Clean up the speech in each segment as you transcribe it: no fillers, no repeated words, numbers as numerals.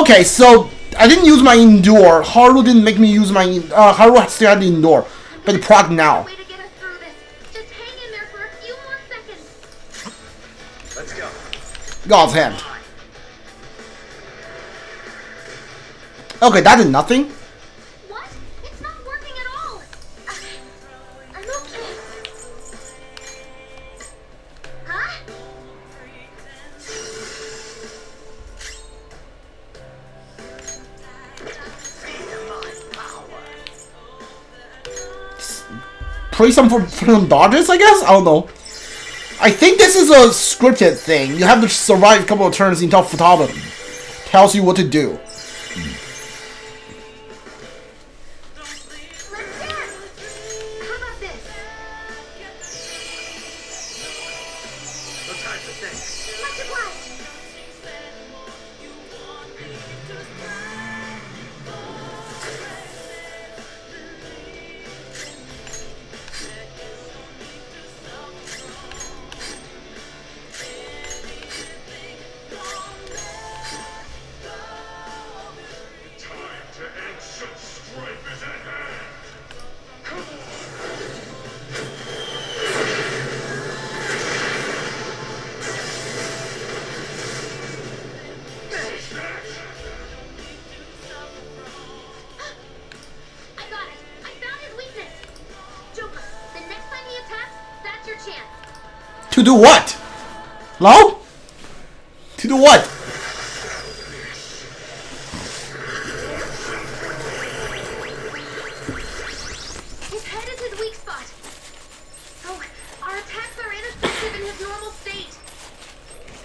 Okay, so I didn't use my endure. Haru didn't make me use my. Haru still had the endure, but the proc now. Way to get us through this. Just hang in there for a few more seconds. Let's go. God's hand. Okay, that did nothing. What? It's not working at all. I'm okay. Huh? Play some for some dodges, I guess? I don't know. I think this is a scripted thing. You have to survive a couple of turns until pseudonym tells you what to do. Let's dance. How about this? No time to think. Much obliged. I got it. I found his weakness. Joker, the next time he attacks, that's your chance. To do what? Hello? To do what? His head is his weak spot. So our attacks are ineffective in his normal state.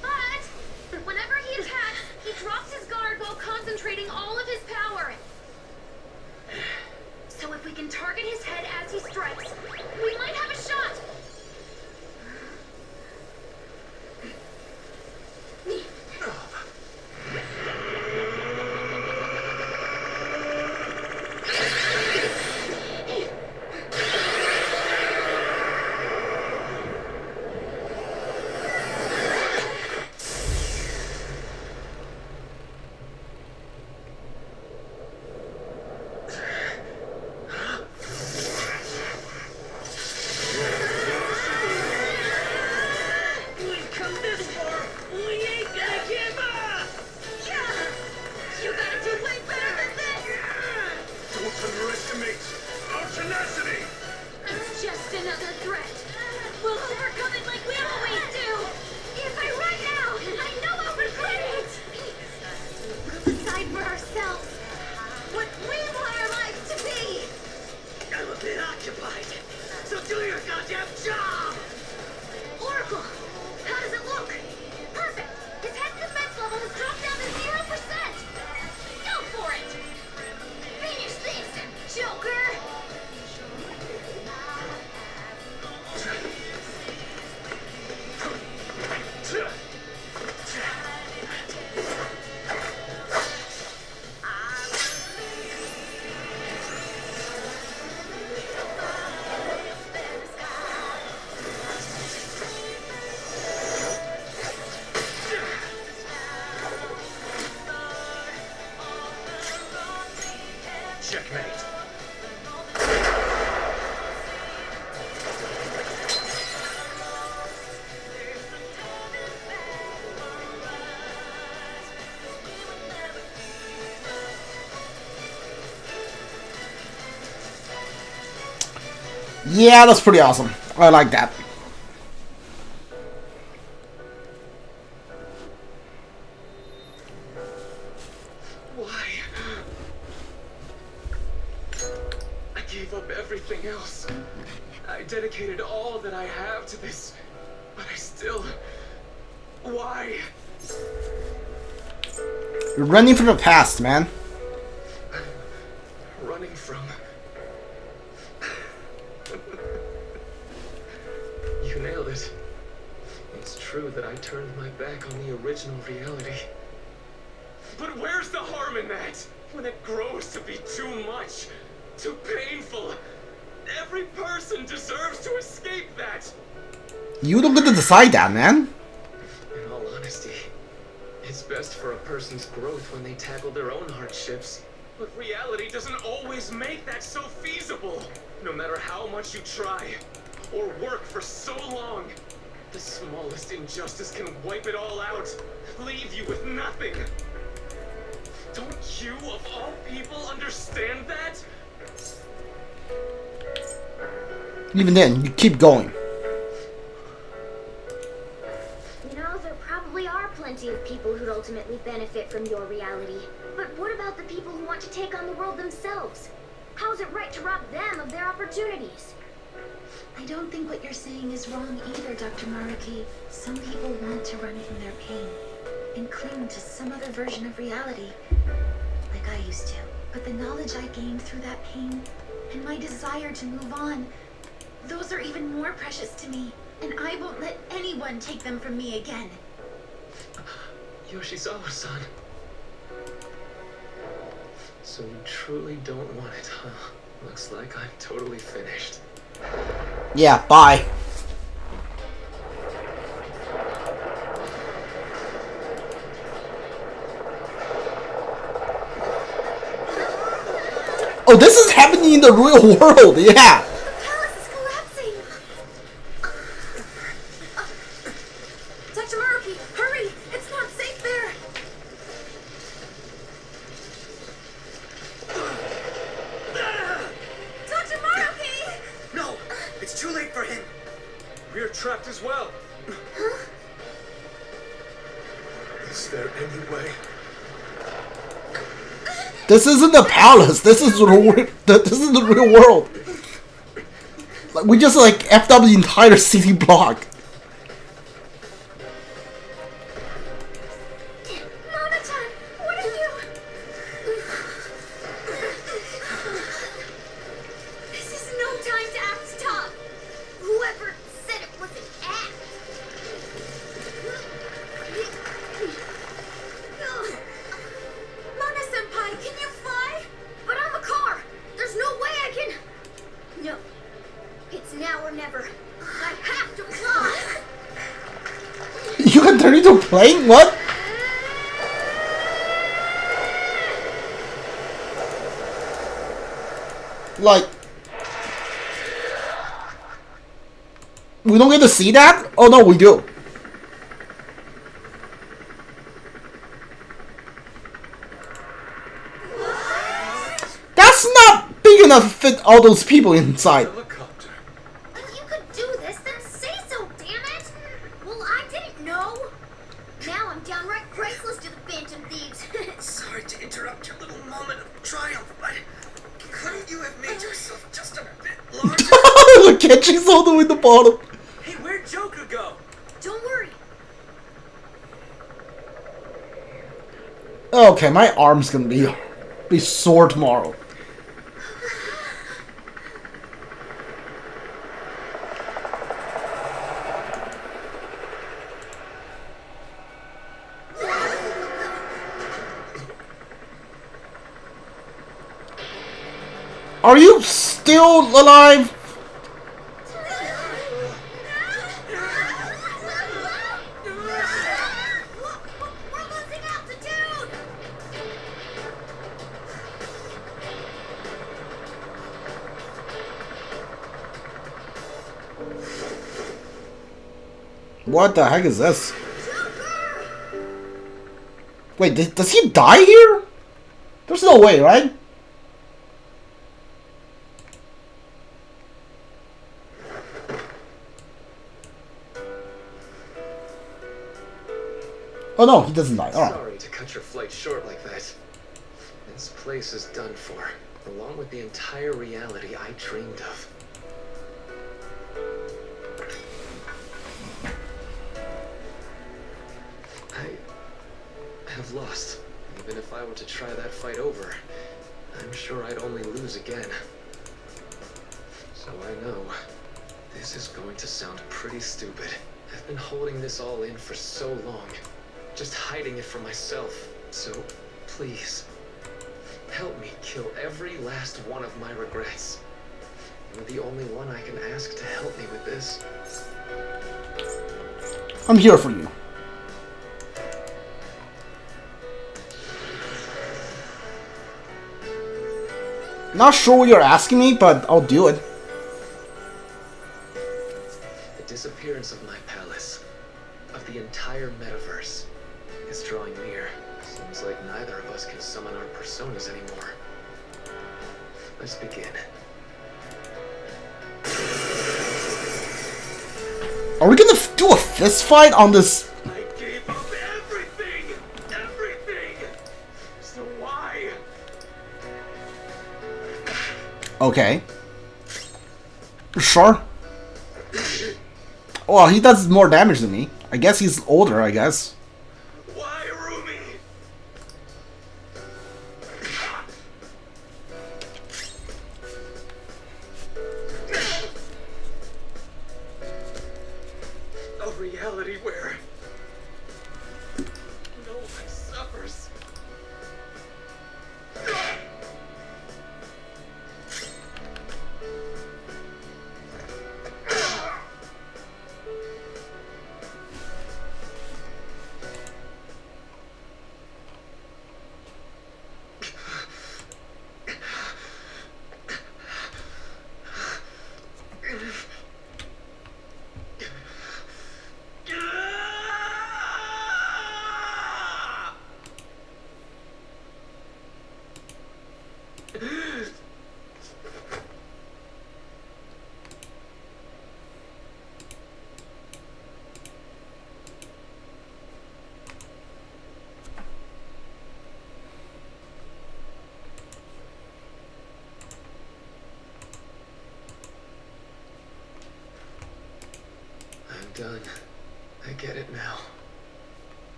But whenever he attacks, he drops his guard while concentrating all of his power. So if we can target his head as he strikes, we might have a shot. We've come this far. We ain't gonna give up. You gotta do way better than this! Don't underestimate our tenacity. It's just another threat. We'll overcome it like we always do! If I run now, I know I'll regret it! We'll decide for ourselves what we want our lives to be! I'm a bit occupied, so do your goddamn job. Oracle, how does it look? Perfect! His head defense level has dropped down to 0%! Go for it! Finish this, Joker! Checkmate. Yeah, that's pretty awesome. I like that. Why? I gave up everything else. I dedicated all that I have to this, but I still... Why? You're running from the past, man. Running from... You nailed it. It's true that I turned my back on the original reality. But where's the harm in that? When it grows to be too much, too painful. Every person deserves to escape that. You don't get to decide that, man. In all honesty, It's best for a person's growth when they tackle their own hardships. But reality doesn't always make that so feasible. No matter how much you try, or work for so long, the smallest injustice can wipe it all out, leave you with nothing. Don't you, of all people, understand that? Even then, you keep going. You know, there probably are plenty of people who'd ultimately benefit from your reality. But what about the people who want to take on the world themselves? How is it right to rob them of their opportunities? I don't think what you're saying is wrong either, Dr. Maruki. Some people want to run from their pain and cling to some other version of reality, like I used to. But the knowledge I gained through that pain and my desire to move on, those are even more precious to me, and I won't let anyone take them from me again. Yoshizawa-san. So you truly don't want it, huh? Looks like I'm totally finished. Yeah, bye. Oh, this is happening in the real world, yeah. The palace is collapsing! Dr. Maruki, hurry! It's not safe there! Dr. Maruki! No! It's too late for him! We're trapped as well. Is there any way? This isn't the palace. This is the real world. Like, we just like effed up the entire city block. Mona-chan, what are you? This is no time to act tough. Whoever said it was an act. Mona-senpai, can you fly? But I'm a car. There's no way I can. No. It's now or never. I have to fly. You can turn into a plane? What? Like, we don't get to see that? Oh no, we do. That's not big enough to fit all those people inside. Helicopter. If you could do this, then say so, damn it! Well, I didn't know. Now I'm downright priceless to the Phantom Thieves. Sorry to interrupt your little moment of triumph, but couldn't you have made yourself just a bit larger? Look at she's all the way at the bottom. Hey, where'd Joker go? Don't worry. Okay, my arm's gonna be sore tomorrow. Are you still alive? We're losing altitude! What the heck is this? Wait, does he die here? There's no way, right? Oh no, he doesn't die. Alright. Sorry to cut your flight short like that. This place is done for, along with the entire reality I dreamed of. I have lost. Even if I were to try that fight over, I'm sure I'd only lose again. So I know this is going to sound pretty stupid. I've been holding this all in for so long, just hiding it from myself. So please, help me kill every last one of my regrets. You're the only one I can ask to help me with this. I'm here for you. Not sure what you're asking me, but I'll do it. The disappearance of my palace, of the entire metaverse, is drawing near. Seems like neither of us can summon our personas anymore. Let's begin. Are we gonna do a fist fight on this? I gave up everything! Everything! So why? Okay. Sure. Well, he does more damage than me. I guess he's older, I guess. Why, Rumi? A reality where no one suffers. I'm done. I get it now.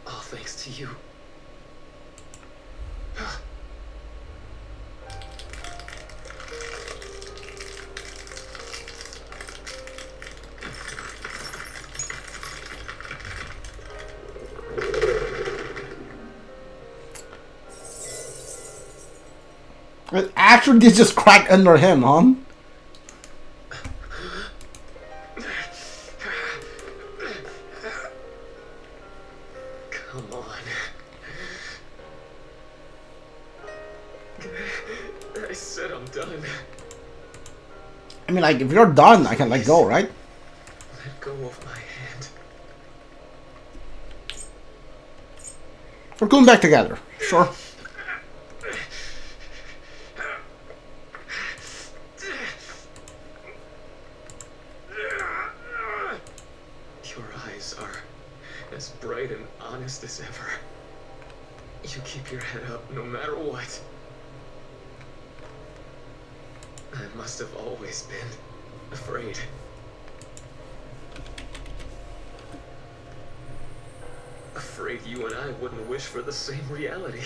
All thanks to you. It actually did just crack under him, huh? Come on. I said I'm done. I mean, like, if you're done, I can let go, right? Let go of my hand. We're going back together. Sure. Your eyes are as bright and honest as ever. You keep your head up no matter what. I must have always been afraid. Afraid you and I wouldn't wish for the same reality.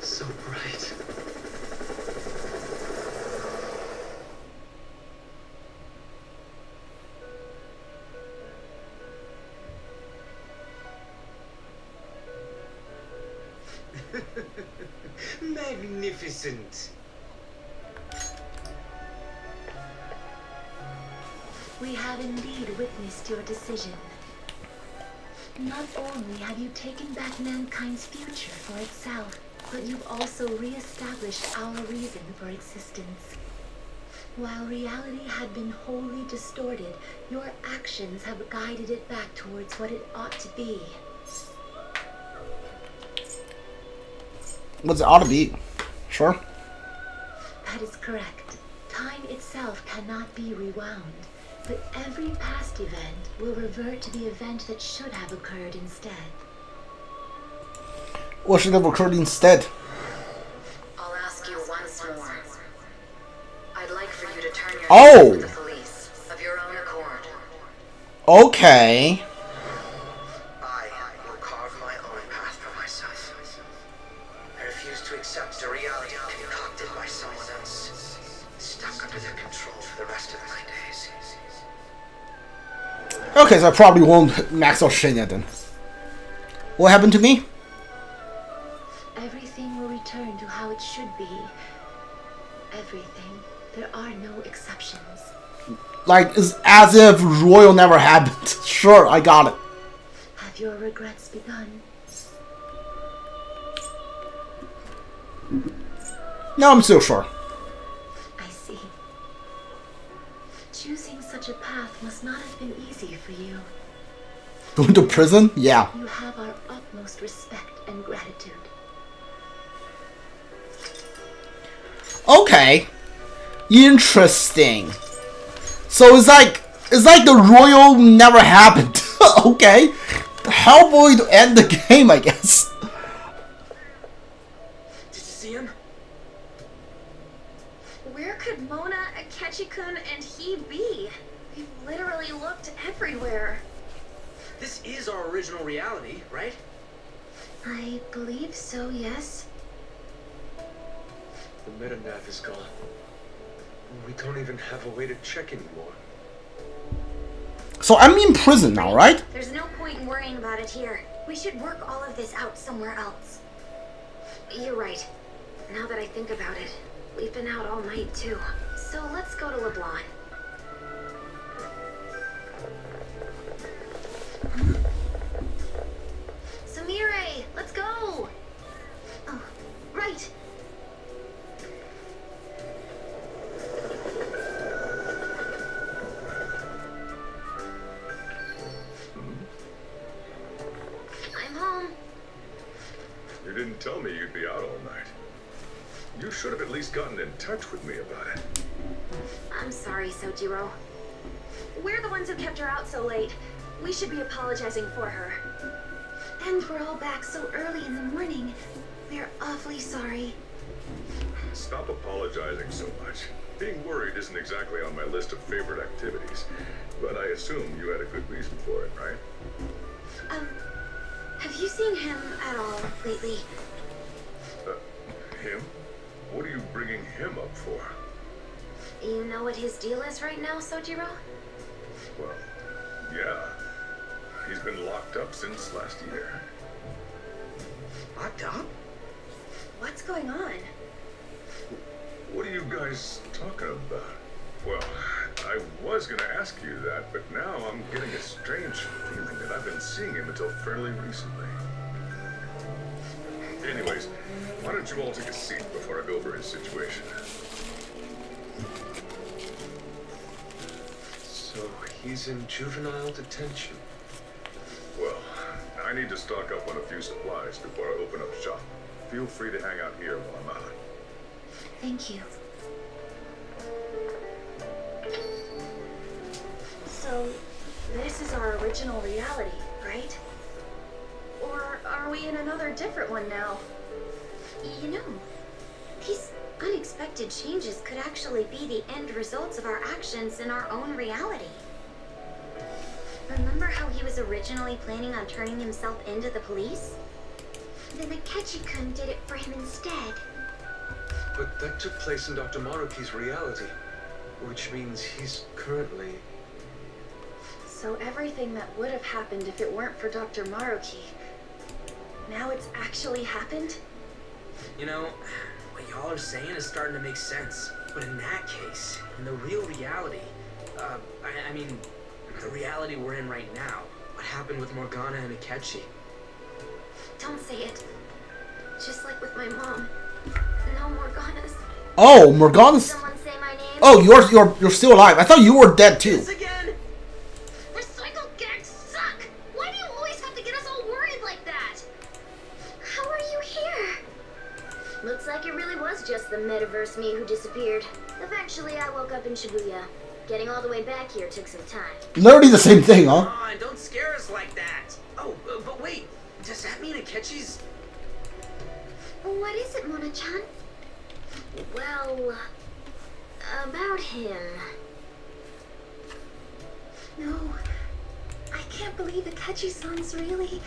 So bright. Magnificent. We have indeed witnessed your decision. Not only have you taken back mankind's future for itself, but you've also re-established our reason for existence. While reality had been wholly distorted, your actions have guided it back towards what it ought to be. What's it ought to be? Sure. That is correct. Time itself cannot be rewound, but every past event will revert to the event that should have occurred instead. What should have occurred instead? I'll ask you once more. I'd like for you to turn your Oh! hand to the police of your own accord. Okay. I will carve my own path for myself. I refuse to accept a reality concocted by someone else, stuck under their control for the rest of my days. Okay, so I probably won't max out Shinya then. What happened to me? Everything will how it should be. Everything. There are no exceptions. Like, it's as if Royal never happened. Sure, I got it. Have your regrets begun? No, I'm still sure. I see. Choosing such a path must not have been easy for you. Going to prison? Yeah. You have our utmost respect and gratitude. Okay. Interesting. So it's like the Royal never happened. Okay. Hellboy to end the game, I guess. Did you see him? Where could Mona, Akechi-kun, and he be? We've literally looked everywhere. This is our original reality, right? I believe so, yes. The meta-nav is gone. We don't even have a way to check anymore. So I'm in prison now, right? There's no point in worrying about it here. We should work all of this out somewhere else. You're right. Now that I think about it, we've been out all night too. So let's go to LeBlanc. Samire, let's go! Oh, right. I'm home. You didn't tell me you'd be out all night. You should have at least gotten in touch with me about it. I'm sorry, Sojiro. We're the ones who kept her out so late. We should be apologizing for her. And we're all back so early in the morning. We're awfully sorry. Stop apologizing so much. Being worried isn't exactly on my list of favorite activities, but I assume you had a good reason for it, right? Have you seen him at all lately? Him? What are you bringing him up for? You know what his deal is right now, Sojiro? Well, yeah. He's been locked up since last year. Locked up? What's going on? What are you guys talking about? Well, I was gonna ask you that, but now I'm getting a strange feeling that I've been seeing him until fairly recently. Anyways, why don't you all take a seat before I go over his situation? So he's in juvenile detention. Well, I need to stock up on a few supplies before I open up shop. Feel free to hang out here while I'm out. Thank you. So, this is our original reality, right? Or are we in another different one now? You know, these unexpected changes could actually be the end results of our actions in our own reality. Remember how he was originally planning on turning himself into the police? Then Akechi-kun did it for him instead. But that took place in Dr. Maruki's reality, which means he's currently... So everything that would have happened if it weren't for Dr. Maruki, now it's actually happened? You know, what y'all are saying is starting to make sense. But in that case, in the real reality, I mean, the reality we're in right now, what happened with Morgana and Akechi? Don't say it. Just like with my mom. No Morganas. Oh, Morgana's. Someone say my name. Oh, you're still alive. I thought you were dead too. This again? Recycle gangs suck! Why do you always have to get us all worried like that? How are you here? Looks like it really was just the Metaverse me who disappeared. Eventually, I woke up in Shibuya. Getting all the way back here took some time. Literally the same thing, huh? Come on, don't scare us like that. Oh, but wait, does that mean Akechi's... What is it, Mona-chan? Well, about him. No. I can't believe Akechi-san's really...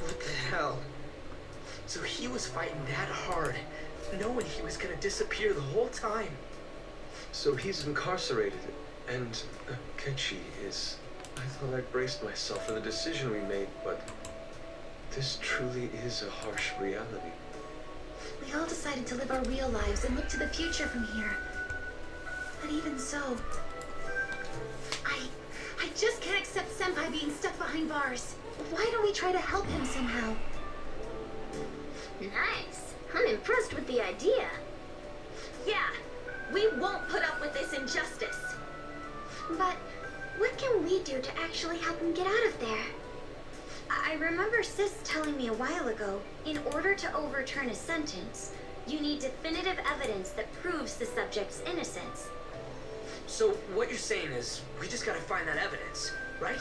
What the hell? So he was fighting that hard, knowing he was gonna disappear the whole time. So he's incarcerated, and Akechi is... I thought I braced myself for the decision we made, but this truly is a harsh reality. We all decided to live our real lives and look to the future from here. But even so, I just can't accept Senpai being stuck behind bars. Why don't we try to help him somehow? Nice. I'm impressed with the idea. Yeah, we won't put up with this injustice. But what can we do to actually help him get out of there? I remember Sis telling me a while ago, in order to overturn a sentence, you need definitive evidence that proves the subject's innocence. So what you're saying is, we just gotta find that evidence, right?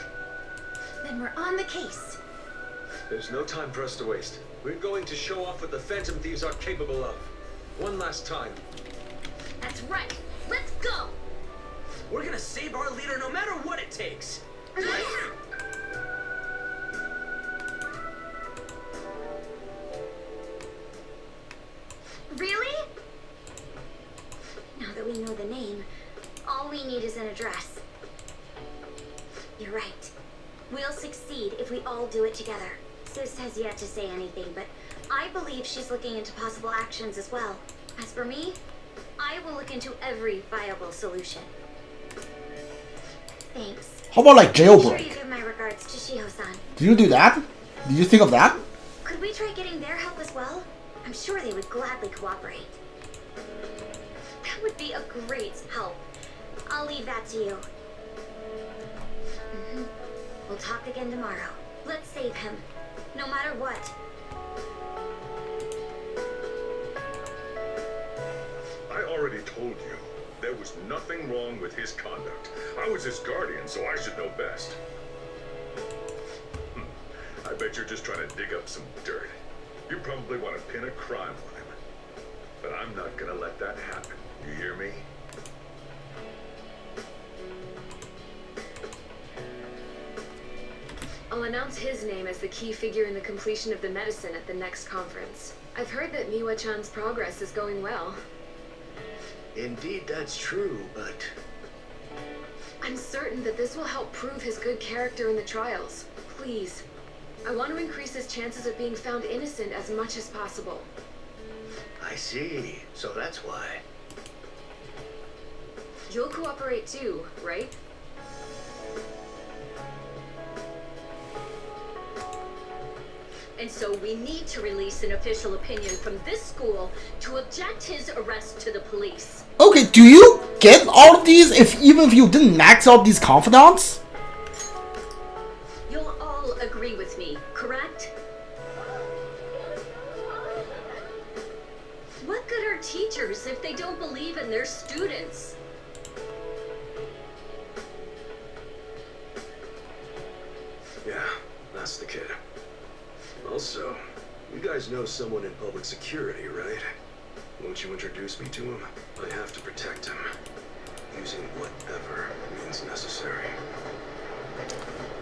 Then we're on the case. There's no time for us to waste. We're going to show off what the Phantom Thieves are capable of. One last time. That's right. Let's go. We're gonna save our leader no matter what it takes. Really? Now that we know the name, all we need is an address. You're right. We'll succeed if we all do it together. Sis has yet to say anything, but I believe she's looking into possible actions as well. As for me, I will look into every viable solution. Thanks. How about like Sure you jailbreak? give my regards to Shiho-san. Did you do that? Did you think of that? Could we try getting their help as well? I'm sure they would gladly cooperate. That would be a great help. I'll leave that to you. We'll talk again tomorrow. Let's save him, no matter what. I already told you, there was nothing wrong with his conduct. I was his guardian, so I should know best. I bet you're just trying to dig up some dirt. You probably want to pin a crime on him. But I'm not gonna let that happen. You hear me? I'll announce his name as the key figure in the completion of the medicine at the next conference. I've heard that Miwa-chan's progress is going well. Indeed, that's true, but... I'm certain that this will help prove his good character in the trials. Please. I want to increase his chances of being found innocent as much as possible. I see. So that's why. You'll cooperate too, right? And so we need to release an official opinion from this school to object his arrest to the police. Okay, do you get all of these even if you didn't max out these confidants? You'll all agree with me, correct? What good are teachers if they don't believe in their students? Yeah, that's the kid. Also, you guys know someone in public security, right? Won't you introduce me to him? I have to protect him. Using whatever means necessary.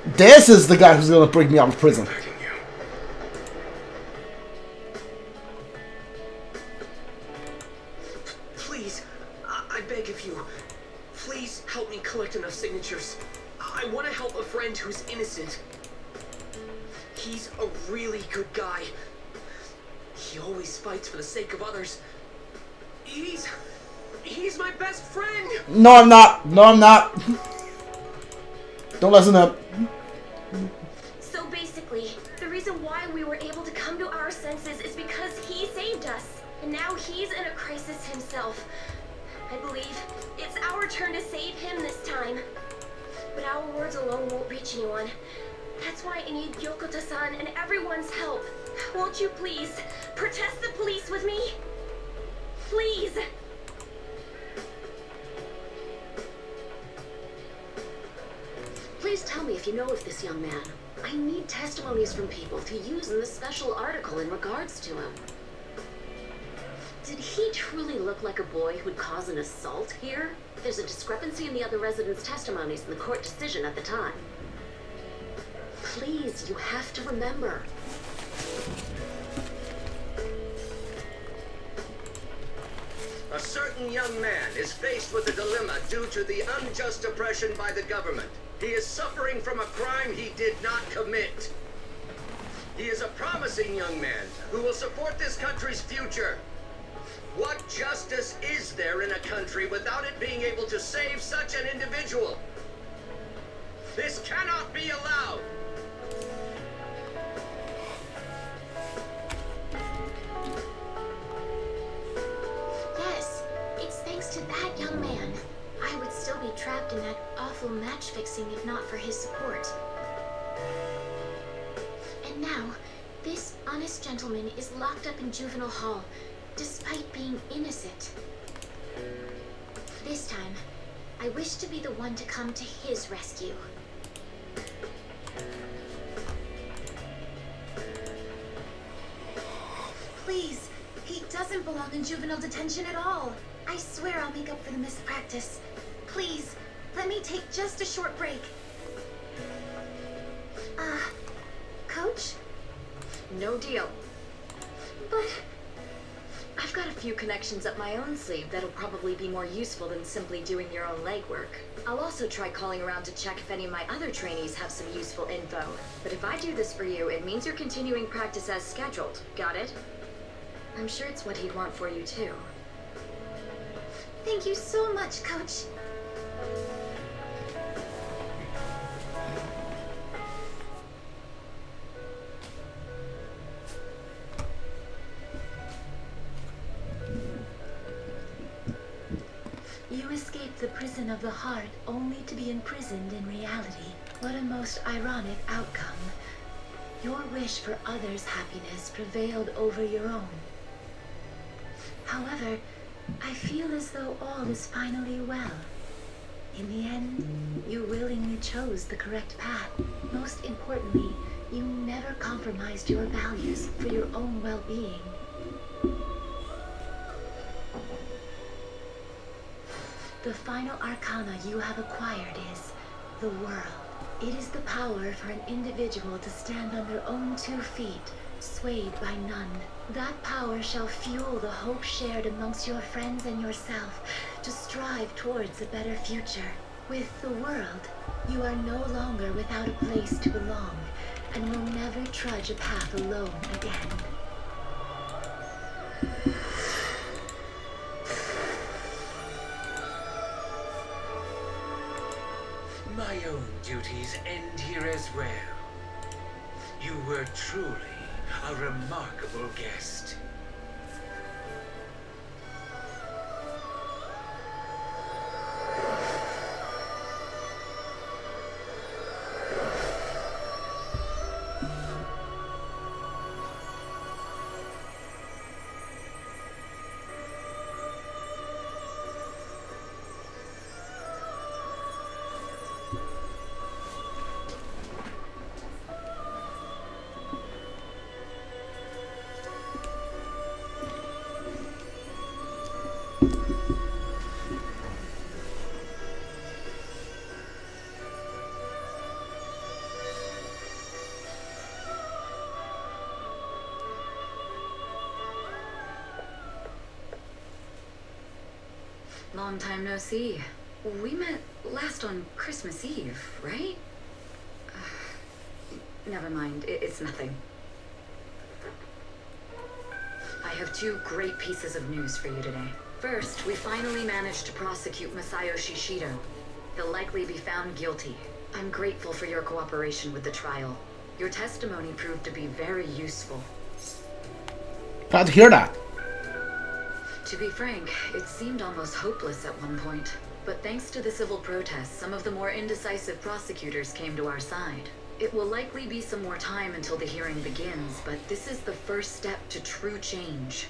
This is the guy who's gonna bring me out of prison. Begging you. Please, I beg of you, please help me collect enough signatures. I want to help a friend who's innocent. He's a really good guy. He always fights for the sake of others. He's my best friend! No, I'm not. No, I'm not. Don't listen to him. So basically, the reason why we were able to come to our senses is because he saved us. And now he's in a crisis himself. I believe it's our turn to save him this time. But our words alone won't reach anyone. That's why I need Yokota-san and everyone's help. Won't you please protest the police with me? Please! Please tell me if you know of this young man. I need testimonies from people to use in the special article in regards to him. Did he truly look like a boy who'd cause an assault here? There's a discrepancy in the other residents' testimonies in the court decision at the time. Please, you have to remember. A certain young man is faced with a dilemma due to the unjust oppression by the government. He is suffering from a crime he did not commit. He is a promising young man who will support this country's future. What justice is there in a country without it being able to save such an individual? This cannot be allowed! Yes, it's thanks to that young man. I would still be trapped in that awful match fixing if not for his support. And now, this honest gentleman is locked up in juvenile hall, despite being innocent. This time, I wish to be the one to come to his rescue. Please, he doesn't belong in juvenile detention at all. I swear I'll make up for the mispractice. Please, let me take just a short break. Coach? No deal. But I've got a few connections up my own sleeve that'll probably be more useful than simply doing your own legwork. I'll also try calling around to check if any of my other trainees have some useful info. But if I do this for you, it means you're continuing practice as scheduled. Got it? I'm sure it's what he'd want for you too. Thank you so much, Coach. You escaped the prison of the heart only to be imprisoned in reality. What a most ironic outcome. Your wish for others' happiness prevailed over your own. However, I feel as though all is finally well. In the end, you willingly chose the correct path. Most importantly, you never compromised your values for your own well-being. The final arcana you have acquired is the world. It is the power for an individual to stand on their own 2 feet, swayed by none. That power shall fuel the hope shared amongst your friends and yourself to strive towards a better future. With the world, you are no longer without a place to belong, and will never trudge a path alone again. My own duties end here as well. You were truly a remarkable guest. Long time no see. We met last on Christmas Eve, right? Never mind, it's nothing. I have 2 great pieces of news for you today. First, we finally managed to prosecute Masayoshi Shido. He'll likely be found guilty. I'm grateful for your cooperation with the trial. Your testimony proved to be very useful. Glad to hear that. To be frank, it seemed almost hopeless at one point. But thanks to the civil protests, some of the more indecisive prosecutors came to our side. It will likely be some more time until the hearing begins, but this is the first step to true change.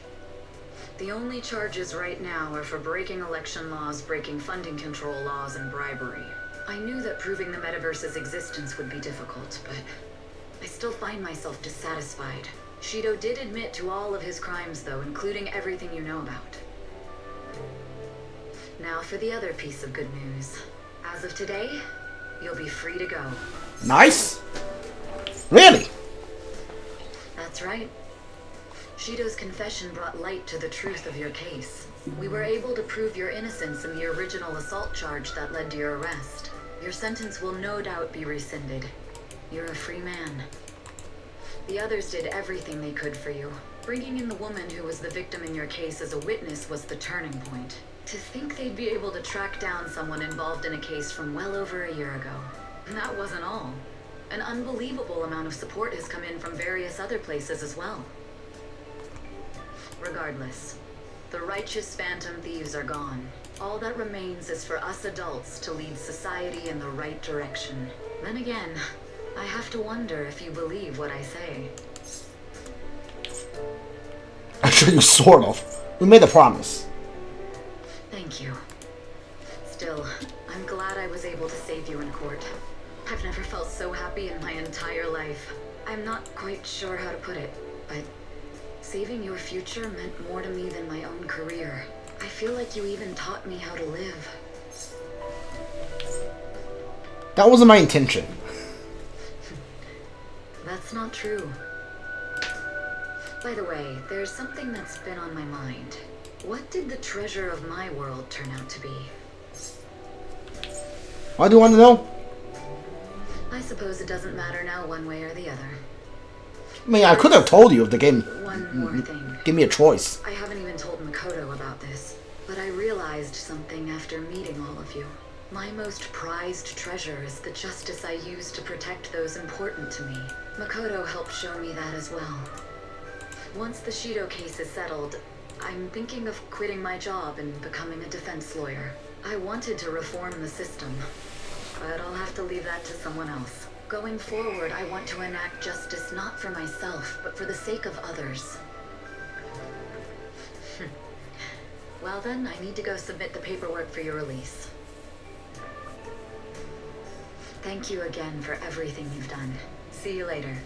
The only charges right now are for breaking election laws, breaking funding control laws, and bribery. I knew that proving the Metaverse's existence would be difficult, but I still find myself dissatisfied. Shido did admit to all of his crimes, though, including everything you know about. Now for the other piece of good news. As of today, you'll be free to go. Nice. Really? That's right. Shido's confession brought light to the truth of your case. We were able to prove your innocence in the original assault charge that led to your arrest. Your sentence will no doubt be rescinded. You're a free man. The others did everything they could for you. Bringing in the woman who was the victim in your case as a witness was the turning point. To think they'd be able to track down someone involved in a case from well over a year ago. And that wasn't all. An unbelievable amount of support has come in from various other places as well. Regardless, the righteous Phantom Thieves are gone. All that remains is for us adults to lead society in the right direction. Then again, I have to wonder if you believe what I say. Actually, sort of. We made a promise. Thank you. Still, I'm glad I was able to save you in court. I've never felt so happy in my entire life. I'm not quite sure how to put it, but saving your future meant more to me than my own career. I feel like you even taught me how to live. That wasn't my intention. That's not true. By the way, there's something that's been on my mind. What did the treasure of my world turn out to be? Why do you want to know? I suppose it doesn't matter now one way or the other. I mean, I could have told you if the game One more thing. give me a choice. I haven't even told Makoto about this, but I realized something after meeting all of you. My most prized treasure is the justice I use to protect those important to me. Makoto helped show me that as well. Once the Shido case is settled, I'm thinking of quitting my job and becoming a defense lawyer. I wanted to reform the system, but I'll have to leave that to someone else. Going forward, I want to enact justice not for myself, but for the sake of others. Well then, I need to go submit the paperwork for your release. Thank you again for everything you've done. See you later.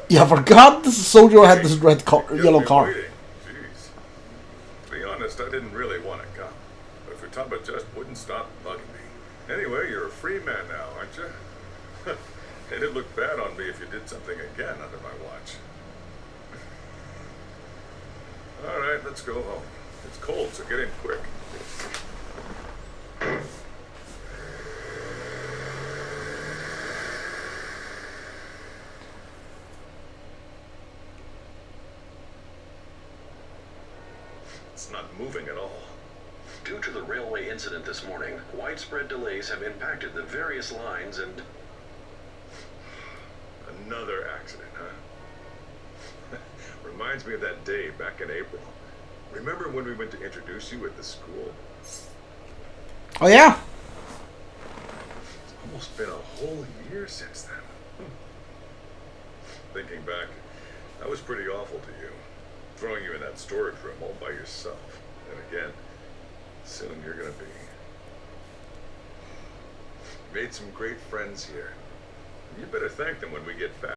Yeah, I forgot this soldier had this red car, yellow car. Waiting. Jeez. To be honest, I didn't really want to come, but Futaba just wouldn't stop bugging me. Anyway, you're a free man now, aren't you? And it'd look bad on me if you did something again under my watch. All right, let's go home. It's cold, so get in quick. It's not moving at all. Due to the railway incident this morning, widespread delays have impacted the various lines and... Another accident, huh? Reminds me of that day back in April. Remember when we went to introduce you at the school? Oh yeah? It's almost been a whole year since then. Thinking back, I was pretty awful to you. Throwing you in that storage room all by yourself. And again, soon you're gonna be. Made some great friends here. You better thank them when we get back.